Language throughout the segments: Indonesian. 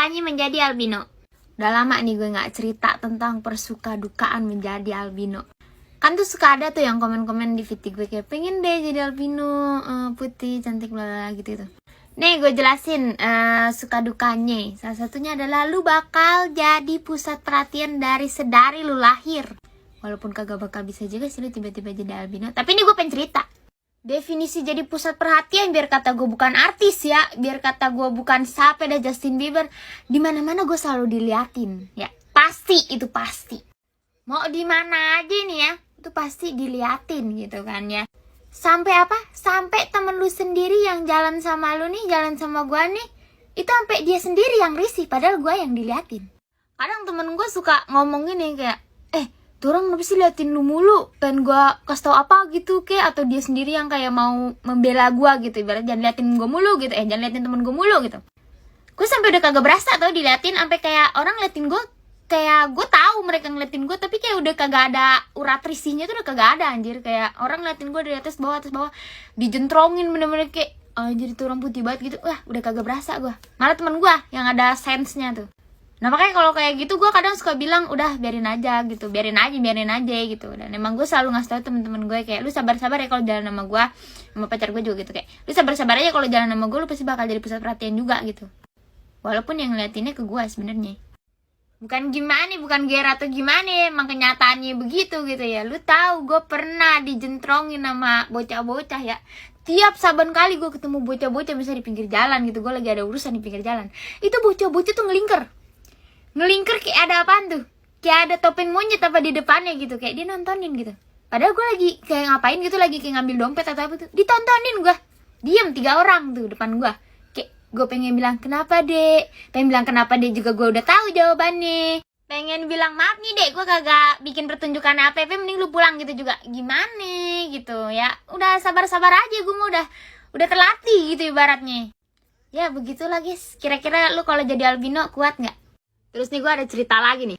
dukanya menjadi albino. Udah lama nih gue gak cerita tentang persuka dukaan menjadi albino. Kan tuh suka ada tuh yang komen-komen di feed gue kayak pengen deh jadi albino, putih, cantik, bla gitu. Nih gue jelasin suka dukanya. Salah satunya adalah lu bakal jadi pusat perhatian dari sedari lu lahir. Walaupun kagak bakal bisa juga sih lu tiba-tiba jadi albino. Tapi ini gue pengen cerita. Definisi jadi pusat perhatian biar kata gue bukan artis ya, biar kata gue bukan siapa dah Justin Bieber, di mana-mana gue selalu diliatin ya. Pasti itu pasti. Mau di mana aja nih ya, itu pasti diliatin gitu kan ya. Sampai apa? Sampai temen lu sendiri yang jalan sama lu nih, jalan sama gue nih, itu sampai dia sendiri yang risih padahal gue yang diliatin. Kadang temen gue suka ngomong gini kayak, tuh orang kenapa sih liatin lu mulu, pengen gue kasih tau apa gitu ke, atau dia sendiri yang kayak mau membela gue gitu, ibarat jangan liatin gue mulu gitu, jangan liatin temen gue mulu gitu. Gue sampai udah kagak berasa tau diliatin, sampai kayak orang liatin gue, kayak gue tahu mereka ngeliatin gue, tapi kayak udah kagak ada urat risihnya tuh, udah kagak ada anjir. Kayak orang liatin gue dari atas bawah dijentrongin bener-bener kayak jadi tuh orang putih banget gitu. Wah udah kagak berasa gue, malah temen gue yang ada sense-nya tuh. Nah makanya kalau kayak gitu gue kadang suka bilang udah biarin aja gitu, biarin aja gitu. Dan emang gue selalu ngasih tau temen-temen gue kayak lu sabar-sabar ya kalau jalan sama gue, sama pacar gue juga gitu, kayak lu sabar-sabar aja kalau jalan sama gue, lu pasti bakal jadi pusat perhatian juga gitu. Walaupun yang ngeliatinnya ke gue sebenarnya bukan gimana, bukan gera atau gimana, emang kenyataannya begitu gitu ya. Lu tahu gue pernah dijentrongin sama bocah-bocah ya. Tiap saban kali gue ketemu bocah-bocah misalnya di pinggir jalan gitu, gue lagi ada urusan di pinggir jalan, itu bocah-bocah tuh ngelingker kayak ada apaan tuh, kayak ada topeng monyet apa di depannya gitu, kayak dia nontonin gitu. Padahal gue lagi kayak ngapain gitu, lagi kayak ngambil dompet atau apa tuh, ditontonin gue. Diem 3 orang tuh depan gue. Kayak gue pengen bilang kenapa dek, pengen bilang kenapa dek juga gue udah tahu jawabannya. Pengen bilang maaf nih dek, gue kagak bikin pertunjukan apa-apa, mending lu pulang gitu juga. Gimana gitu ya, udah sabar-sabar aja, gue mah udah terlatih gitu ibaratnya. Ya begitulah guys, kira-kira lu kalau jadi albino kuat nggak? Terus nih gue ada cerita lagi nih.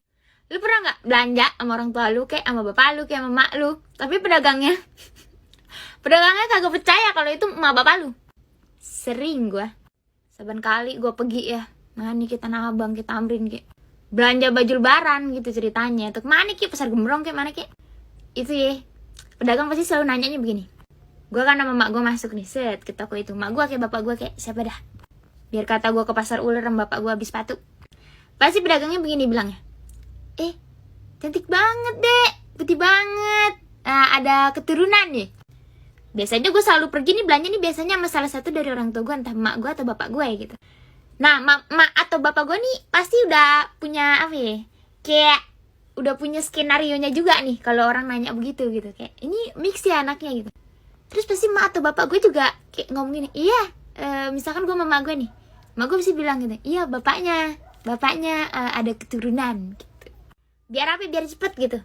Lu pernah gak belanja sama orang tua lu, kayak sama bapak lu, kayak sama mak lu, tapi pedagangnya kagak percaya kalau itu emak bapak lu? Sering gue. Saban kali gue pergi ya, mana nih kita Tanah Abang, kita Tamrin kayak belanja baju lebaran gitu ceritanya. Tuh kemana ki, pasar Gembrong kayak mana ki? Itu ya, pedagang pasti selalu nanyanya begini. Gue kan sama mak gue masuk nih, set ke toko itu. Mak gue kayak bapak gue kayak siapa dah? Biar kata gue ke pasar ular sama bapak gue habis sepatu. Pasti pedagangnya begini bilangnya, cantik banget dek, putih banget, ada keturunan nih. Biasanya gue selalu pergi nih belanja nih biasanya sama salah satu dari orang tua gue, entah mak gue atau bapak gue gitu. Nah mak atau bapak gue nih pasti udah punya apa ya, kayak udah punya skenario nya juga nih kalau orang nanya begitu gitu, kayak ini mix ya anaknya gitu. Terus pasti mak atau bapak gue juga kayak ngomong gini, iya misalkan gue sama mak gue nih, mak gue pasti bilang gitu, iya bapaknya ada keturunan gitu. Biar apa? Biar cepet gitu,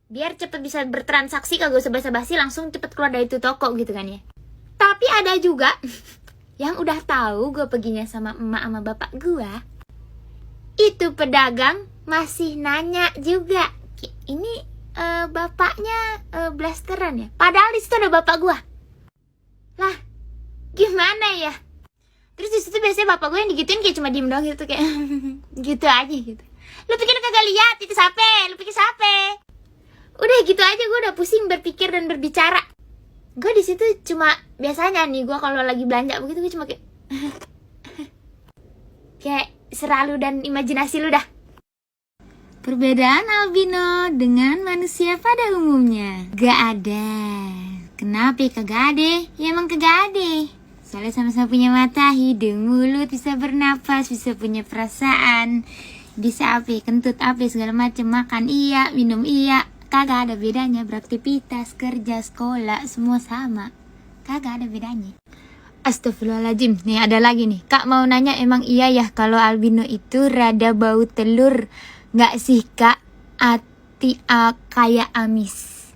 biar cepet bisa bertransaksi, kagak usah basa-basi, langsung cepet keluar dari itu toko gitu kan ya. Tapi ada juga yang udah tahu gue perginya sama emak sama bapak gue, itu pedagang masih nanya juga, ini bapaknya blasteran ya, padahal di situ ada bapak gue. Lah gimana ya? Terus disitu biasanya bapak gue yang digituin kayak cuma diem doang gitu, kayak gitu aja gitu. Lu pikir kagak lihat itu siapa? Lu pikir siapa? Udah gitu aja gue udah pusing berpikir dan berbicara. Gue di situ cuma biasanya nih gue kalau lagi belanja begitu gue cuma kayak kayak seralu dan imajinasi lu dah. Perbedaan albino dengan manusia pada umumnya gak ada. Kenapa kagak ada? Ya emang kagak ada. Soalnya sama-sama punya mata, hidung, mulut, bisa bernapas, bisa punya perasaan, bisa apa, kentut apa, segala macam, makan iya, minum iya. Kagak ada bedanya, beraktivitas, kerja, sekolah, semua sama. Kagak ada bedanya. Astagfirullahaladzim, nih ada lagi nih. Kak mau nanya, emang iya ya kalau albino itu rada bau telur? Nggak sih kak? Kayak amis.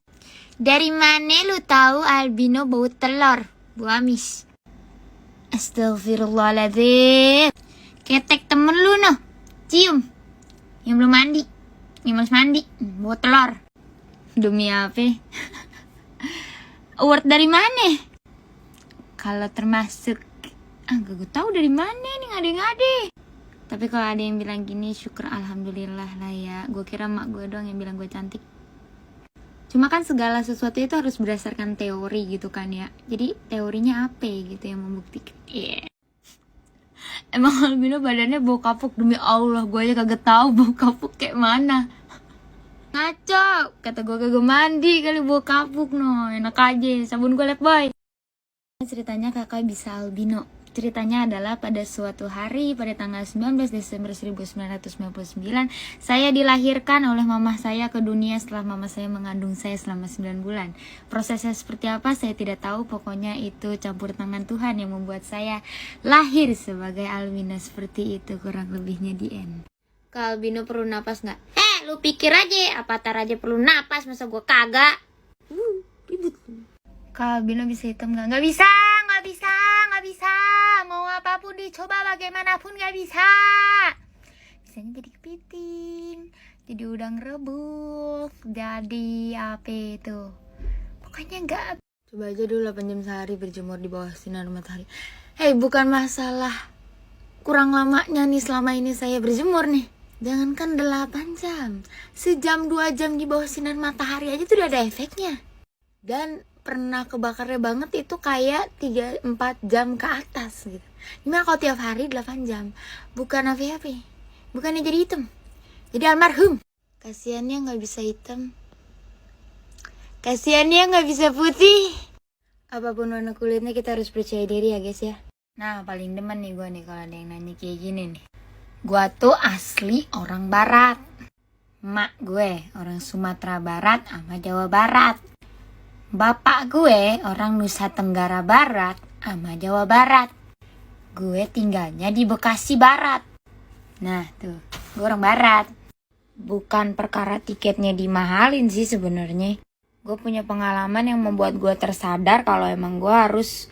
Dari mana lu tahu albino bau telur? Bu amis. Astagfirullahaladzim. Ketek temen lu noh, cium yang belum mandi, yang males mandi, bawa telur. Demi apa? Award dari mana? Kalau termasuk gak gue tahu dari mana nih, ngade-ngade. Tapi kalau ada yang bilang gini, syukur alhamdulillah lah ya. Gue kira mak gue doang yang bilang gue cantik. Cuma kan segala sesuatu itu harus berdasarkan teori gitu kan ya. Jadi teorinya apa gitu yang membuktikan. Yeah. Emang albino badannya bau kapuk, demi Allah gue aja kagak tahu bau kapuk kayak mana. Ngaco, kata gue kagak mandi kali bau kapuk no. Enak aja, sabun gue Lifebuoy. Ceritanya kakak bisa albino. Ceritanya adalah pada suatu hari pada tanggal 19 Desember 1999 saya dilahirkan oleh mama saya ke dunia setelah mama saya mengandung saya selama 9 bulan. Prosesnya seperti apa saya tidak tahu, pokoknya itu campur tangan Tuhan yang membuat saya lahir sebagai albino seperti itu, kurang lebihnya di end. Kak albino perlu napas nggak? Lu pikir aja Avatar aja perlu napas, masa gua kagak? Ribut. Kak albino bisa hitam nggak? Nggak bisa. Mau apapun dicoba bagaimanapun nggak bisa. Bisanya jadi kepiting, jadi udang rebus, jadi apa itu? Pokoknya nggak. Coba aja dulu 8 jam sehari berjemur di bawah sinar matahari. Bukan masalah kurang lamanya nih selama ini saya berjemur nih. Jangankan 8 jam, sejam 2 jam di bawah sinar matahari aja tuh udah ada efeknya. Dan pernah kebakarnya banget itu kayak 3-4 jam ke atas gitu. Gimana kalau tiap hari 8 jam? Bukan apa-apa, bukannya jadi hitam, jadi almarhum. Kasiannya gak bisa hitam, kasiannya gak bisa putih. Apapun warna kulitnya kita harus percaya diri ya guys ya. Nah paling demen nih gue nih kalau ada yang nanya kayak gini nih. Gue tuh asli orang barat. Mak gue orang Sumatera Barat sama Jawa Barat. Bapak gue orang Nusa Tenggara Barat sama Jawa Barat. Gue tinggalnya di Bekasi Barat. Nah tuh, gue orang barat. Bukan perkara tiketnya dimahalin sih sebenarnya. Gue punya pengalaman yang membuat gue tersadar kalau emang gue harus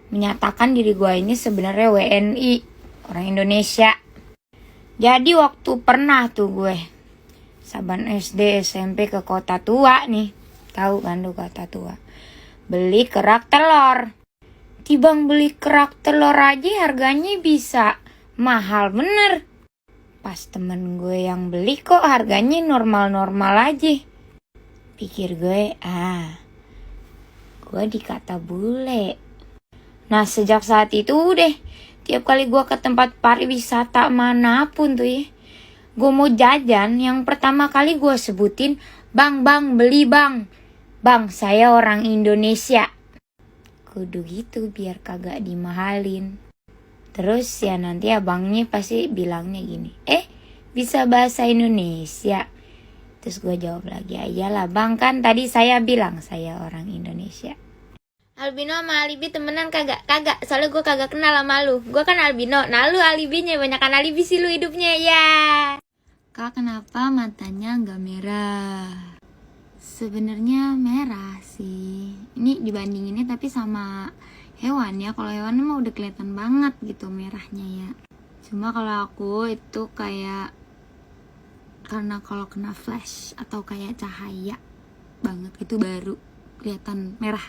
menyatakan diri gue ini sebenarnya WNI, orang Indonesia. Jadi waktu pernah tuh gue Saban SD SMP ke Kota Tua nih. Tahu kan lu Kota Tua. Beli kerak telur. Tibang beli kerak telur aja harganya bisa mahal bener. Pas temen gue yang beli kok harganya normal-normal aja. Pikir gue, gue dikata bule. Nah sejak saat itu deh, tiap kali gue ke tempat pariwisata manapun tuh ya, gue mau jajan, yang pertama kali gue sebutin, bang beli bang. Bang, saya orang Indonesia. Kudu gitu biar kagak dimahalin. Terus ya nanti abangnya pasti bilangnya gini, bisa bahasa Indonesia? Terus gue jawab lagi, iyalah bang, kan tadi saya bilang saya orang Indonesia. Albino sama alibi temenan kagak? Kagak, soalnya gue kagak kenal sama lu. Gue kan albino, nah lu alibinya, banyakan alibi sih lu hidupnya ya. Kak kenapa matanya gak merah? Sebenarnya merah sih. Ini dibandinginnya tapi sama hewan ya. Kalau hewan mah udah kelihatan banget gitu merahnya ya. Cuma kalau aku itu kayak karena kalau kena flash atau kayak cahaya banget gitu baru kelihatan merah.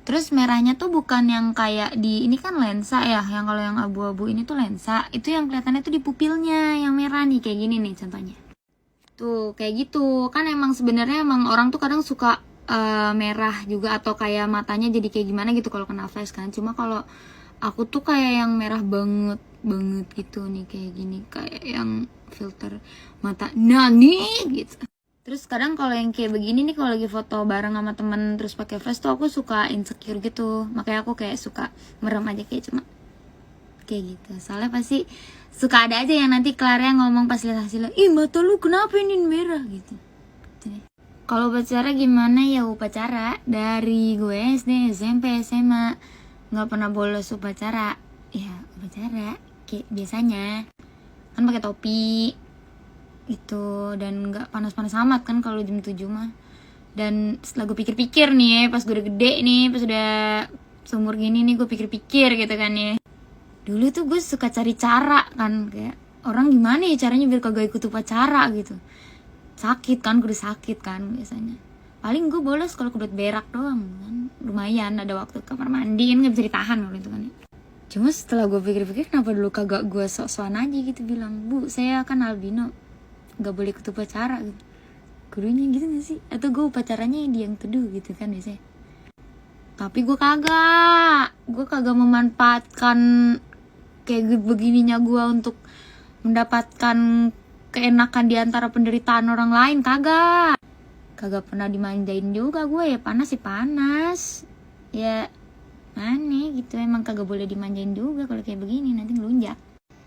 Terus merahnya tuh bukan yang kayak di ini kan lensa ya. Yang kalau yang abu-abu ini tuh lensa. Itu yang kelihatannya tuh di pupilnya yang merah nih kayak gini nih contohnya. Tuh kayak gitu kan emang sebenarnya emang orang tuh kadang suka merah juga atau kayak matanya jadi kayak gimana gitu kalau kena flash kan. Cuma kalau aku tuh kayak yang merah banget gitu nih kayak gini, kayak yang filter mata nani gitu. Terus kadang kalau yang kayak begini nih kalau lagi foto bareng sama temen terus pakai flash tuh aku suka insecure gitu, makanya aku kayak suka merem aja kayak cuma kayak gitu. Soalnya pasti suka ada aja yang nanti Clara ngomong pas lihat hasilnya, mata lu kenapa ini merah gitu. Kalau upacara gimana ya? Upacara dari gue SD, SMP, SMA nggak pernah bolos upacara. Ya upacara kayak biasanya kan pakai topi gitu dan nggak panas-panas amat kan kalau jam 7 mah. Dan setelah gue pikir-pikir nih pas gue udah gede nih, pas udah seumur gini nih gue pikir-pikir gitu kan ya. Dulu tuh gue suka cari cara kan, kayak orang gimana ya caranya biar kagak ikut upacara gitu. Sakit kan, kudu sakit kan biasanya. Paling gue bolos kalau kudu berak doang kan. Lumayan ada waktu kamar mandi kan gak bisa ditahan kalau itu kan ya. Cuma setelah gue pikir-pikir, kenapa dulu kagak gue sok-sokan aja gitu bilang, Bu, saya kan albino, gak boleh ikut upacara gitu. Gurunya gitu gak sih? Atau gue upacaranya dia yang teduh gitu kan biasanya. Tapi gue kagak memanfaatkan kayak begininya gue untuk mendapatkan keenakan di antara penderitaan orang lain. Kagak pernah dimanjain juga gue. Ya panas sih panas, ya aneh gitu. Emang kagak boleh dimanjain juga kalau kayak begini, nanti ngelunjak.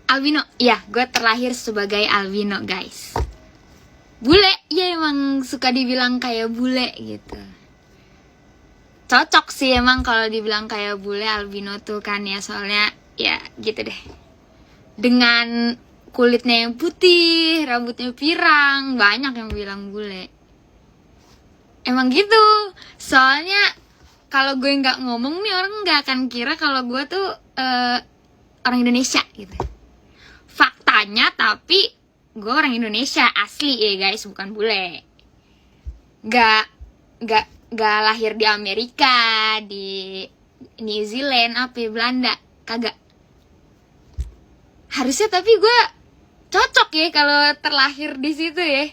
Albino, ya gue terlahir sebagai albino guys. Bule, ya emang suka dibilang kayak bule gitu. Cocok sih emang kalau dibilang kayak bule albino tuh kan ya, soalnya ya gitu deh. Dengan kulitnya yang putih, rambutnya pirang, banyak yang bilang bule. Emang gitu, soalnya kalau gue nggak ngomong nih orang nggak akan kira kalau gue tuh orang Indonesia gitu. Faktanya tapi gue orang Indonesia asli ya guys, bukan bule. Gak lahir di Amerika, di New Zealand, Belanda, kagak. Harusnya tapi gue cocok ya kalau terlahir di situ ya.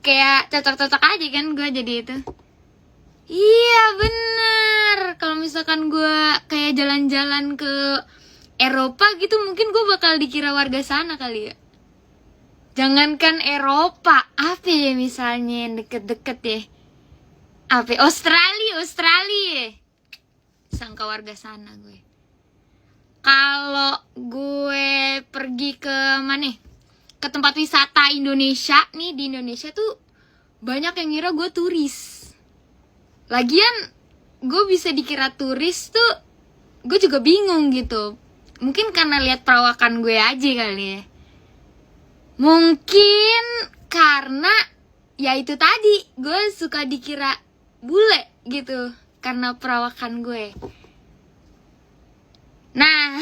Kayak cocok-cocok aja kan gue jadi itu. Iya bener. Kalau misalkan gue kayak jalan-jalan ke Eropa gitu, mungkin gue bakal dikira warga sana kali ya. Jangankan Eropa, apa ya misalnya yang deket-deket ya. Apa? Australia. Sangka warga sana gue. Kalau gue pergi ke mana? Ke tempat wisata Indonesia nih, di Indonesia tuh banyak yang ngira gue turis. Lagian gue bisa dikira turis tuh, gue juga bingung gitu. Mungkin karena lihat perawakan gue aja kali ya. Mungkin karena ya itu tadi, gue suka dikira bule gitu karena perawakan gue. Nah,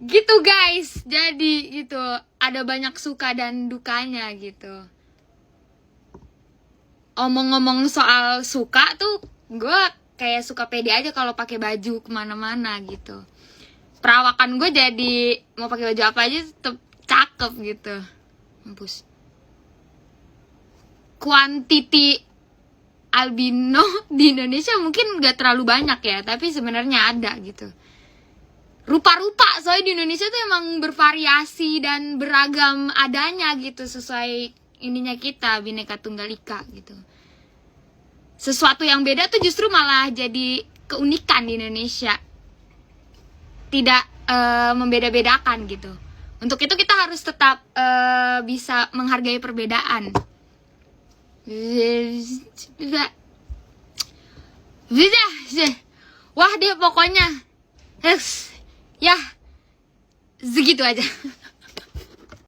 gitu guys. Jadi gitu, ada banyak suka dan dukanya gitu. Omong-ngomong soal suka tuh, gue kayak suka pede aja kalau pakai baju kemana-mana gitu. Perawakan gue jadi mau pakai baju apa aja tetep cakep gitu. Mampus. Kuantiti albino di Indonesia mungkin gak terlalu banyak ya, tapi sebenarnya ada gitu. Rupa-rupa, soalnya di Indonesia tuh emang bervariasi dan beragam adanya gitu, sesuai ininya kita, Bhinneka Tunggal Ika gitu. Sesuatu yang beda tuh justru malah jadi keunikan di Indonesia. Tidak membeda-bedakan gitu. Untuk itu kita harus tetap bisa menghargai perbedaan. Wah deh pokoknya. Ya, segitu aja.